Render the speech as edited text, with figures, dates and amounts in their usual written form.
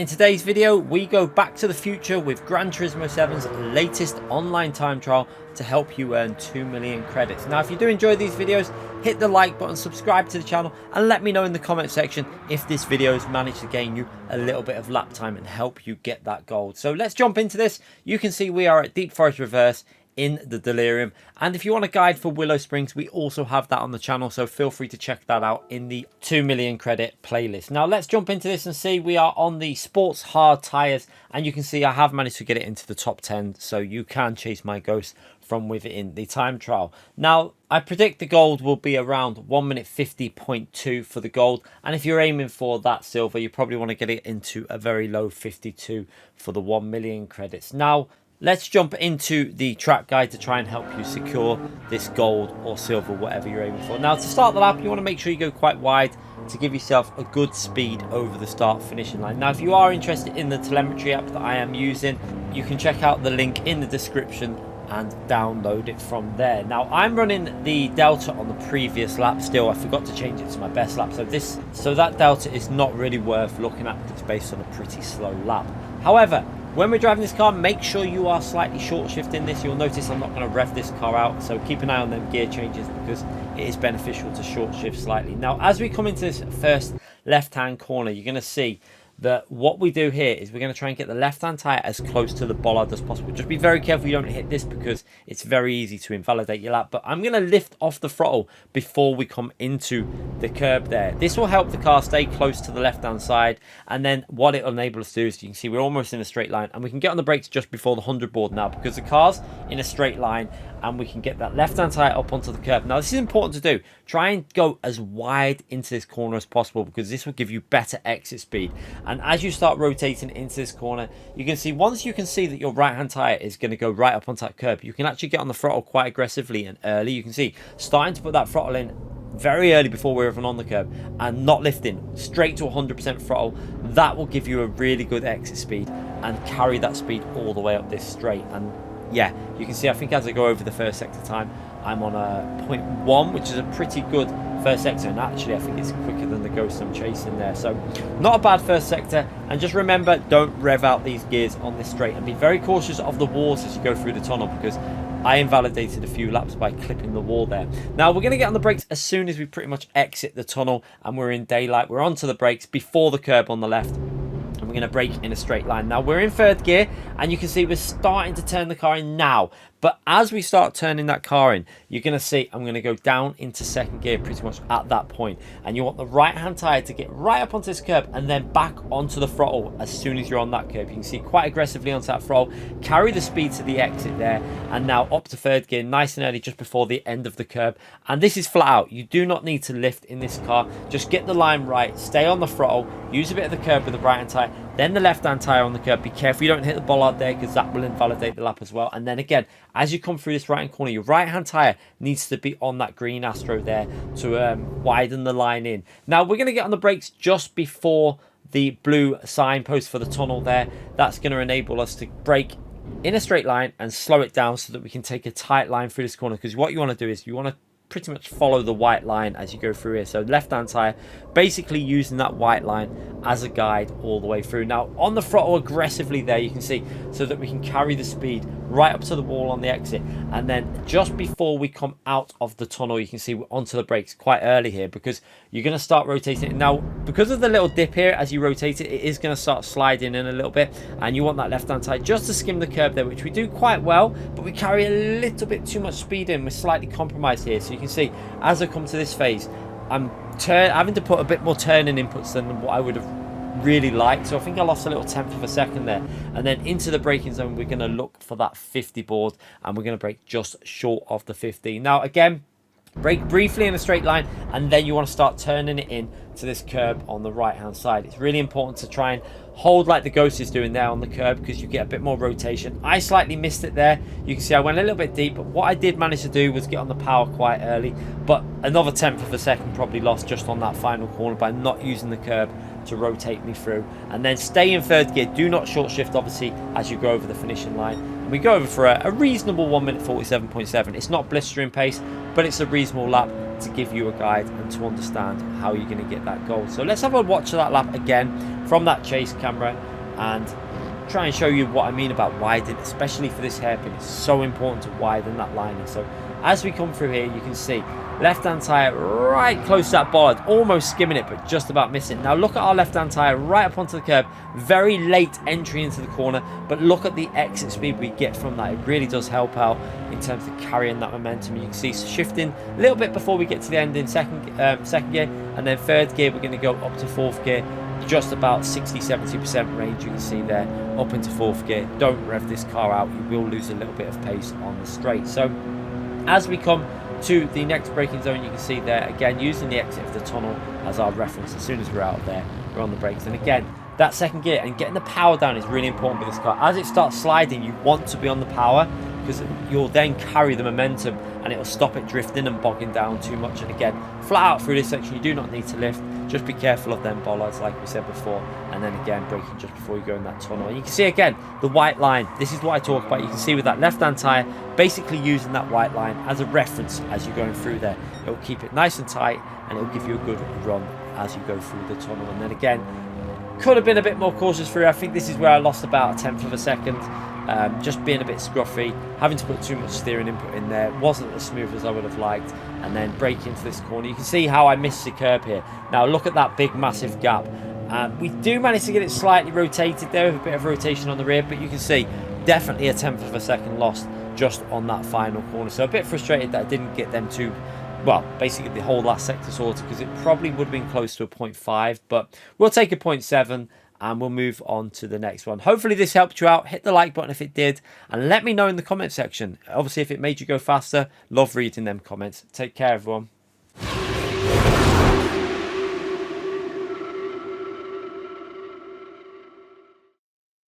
In today's video, we go back to the future with Gran Turismo 7's latest online time trial to help you earn 2 million credits. Now, if you do enjoy these videos, hit the like button, subscribe to the channel, and let me know in the comment section if this video has managed to gain you a little bit of lap time and help you get that gold. So let's jump into this. You can see we are at Deep Forest Reverse in the Delirium, and if you want a guide for Willow Springs, we also have that on the channel, so feel free to check that out in the 2 million credit playlist. Now let's jump into this and see. We are on the sports hard tires, and you can see I have managed to get it into the top 10, so you can chase my ghost from within the time trial. Now I predict the gold will be around 1:50.2 for the gold, and if you're aiming for that silver, you probably want to get it into a very low 52 for the 1 million credits. Now let's jump into the track guide to try and help you secure this gold or silver, whatever you're aiming for. Now, to start the lap, you want to make sure you go quite wide to give yourself a good speed over the start finishing line. Now, if you are interested in the telemetry app that I am using, you can check out the link in the description and download it from there. Now, I'm running the Delta on the previous lap still. I forgot to change it to my best lap, so that Delta is not really worth looking at because it's based on a pretty slow lap. However, when we're driving this car, make sure you are slightly short shifting this. You'll notice I'm not going to rev this car out, so keep an eye on them gear changes because it is beneficial to short shift slightly. Now, as we come into this first left-hand corner, you're going to see that what we do here is we're going to try and get the left-hand tyre as close to the bollard as possible. Just be very careful you don't hit this because it's very easy to invalidate your lap. But I'm going to lift off the throttle before we come into the curb there. This will help the car stay close to the left-hand side. And then what it will enable us to do is you can see we're almost in a straight line. And we can get on the brakes just before the 100 board now because the car's in a straight line. And we can get that left-hand tyre up onto the curb. Now, this is important to do. Try and go as wide into this corner as possible because this will give you better exit speed. And as you start rotating into this corner, you can see once you can see that your right-hand tyre is going to go right up onto that curb, you can actually get on the throttle quite aggressively and early. You can see starting to put that throttle in very early before we're even on the curb and not lifting straight to 100% throttle. That will give you a really good exit speed and carry that speed all the way up this straight. And yeah, you can see I think as I go over the first sector time, I'm on a 0.1, which is a pretty good first sector, and actually I think it's quicker than the ghost I'm chasing there. So not a bad first sector. And just remember, don't rev out these gears on this straight and be very cautious of the walls as you go through the tunnel because I invalidated a few laps by clipping the wall there. Now we're going to get on the brakes as soon as we pretty much exit the tunnel and we're in daylight. We're onto the brakes before the curb on the left. And we're going to brake in a straight line. Now we're in third gear and you can see we're starting to turn the car in now. But as we start turning that car in, you're going to see I'm going to go down into second gear pretty much at that point. And you want the right-hand tyre to get right up onto this curb and then back onto the throttle as soon as you're on that curb. You can see quite aggressively onto that throttle. Carry the speed to the exit there. And now up to third gear nice and early just before the end of the curb. And this is flat out. You do not need to lift in this car. Just get the line right. Stay on the throttle. Use a bit of the curb with the right-hand tyre. Then the left-hand tyre on the curb. Be careful you don't hit the bollard there because that will invalidate the lap as well. And then again, as you come through this right-hand corner, your right-hand tyre needs to be on that green Astro there to widen the line in. Now, we're going to get on the brakes just before the blue signpost for the tunnel there. That's going to enable us to brake in a straight line and slow it down so that we can take a tight line through this corner. Because what you want to do is you want to pretty much follow the white line as you go through here. So left-hand tyre, basically using that white line as a guide all the way through. Now on the throttle aggressively there, you can see, so that we can carry the speed right up to the wall on the exit. And then just before we come out of the tunnel, you can see we're onto the brakes quite early here because you're going to start rotating it. Now, because of the little dip here, as you rotate it, it is going to start sliding in a little bit. And you want that left-hand tyre just to skim the curb there, which we do quite well, but we carry a little bit too much speed in. We're slightly compromised here. So you can see, as I come to this phase, I'm having to put a bit more turning inputs than what I would have really liked. So I think I lost a little tenth of a second there. And then into the braking zone, we're going to look for that 50 board and we're going to brake just short of the 50. Now again, brake briefly in a straight line and then you want to start turning it in to this curb on the right hand side. It's really important to try and hold like the Ghost is doing there on the curb because you get a bit more rotation. I slightly missed it there. You can see I went a little bit deep, but what I did manage to do was get on the power quite early, but another tenth of a second probably lost just on that final corner by not using the curb to rotate me through. And then stay in third gear. Do not short shift obviously as you go over the finishing line. And we go over for a reasonable 1:47.7. It's not blistering pace, but it's a reasonable lap to give you a guide and to understand how you're going to get that goal. So let's have a watch of that lap again from that chase camera. and try and show you what I mean about widening, especially for this hairpin. It's so important to widen that lining. So as we come through here, you can see left hand tyre right close to that bollard, almost skimming it, but just about missing. Now look at our left hand tyre right up onto the curb, very late entry into the corner, but look at the exit speed we get from that. It really does help out in terms of carrying that momentum. You can see shifting a little bit before we get to the end in second gear, and then third gear we're going to go up to fourth gear, just about 60-70% range. You can see there up into fourth gear. Don't rev this car out, you will lose a little bit of pace on the straight. So as we come to the next braking zone, you can see there again using the exit of the tunnel as our reference. As soon as we're out of there, we're on the brakes, and again that second gear and getting the power down is really important with this car. As it starts sliding, you want to be on the power, because you'll then carry the momentum and it'll stop it drifting and bogging down too much. And again, flat out through this section, you do not need to lift. Just be careful of them bollards like we said before, and then again braking just before you go in that tunnel. And you can see again the white line. This is what I talk about. You can see with that left hand tyre basically using that white line as a reference as you're going through there. It'll keep it nice and tight and it'll give you a good run as you go through the tunnel. And then again, could have been a bit more cautious through. I think this is where I lost about a 1/10 of a second. Just being a bit scruffy, having to put too much steering input in there, wasn't as smooth as I would have liked, and then brake into this corner. You can see how I missed the curb here. Now look at that big massive gap. We do manage to get it slightly rotated there with a bit of rotation on the rear, but you can see definitely a 1/10 of a second lost just on that final corner. So a bit frustrated that I didn't get them to, well, basically the whole last sector sorted, because it probably would have been close to a 0.5, but we'll take a 0.7 and we'll move on to the next one. Hopefully this helped you out. Hit the like button if it did, and let me know in the comment section. Obviously, if it made you go faster, love reading them comments. Take care, everyone.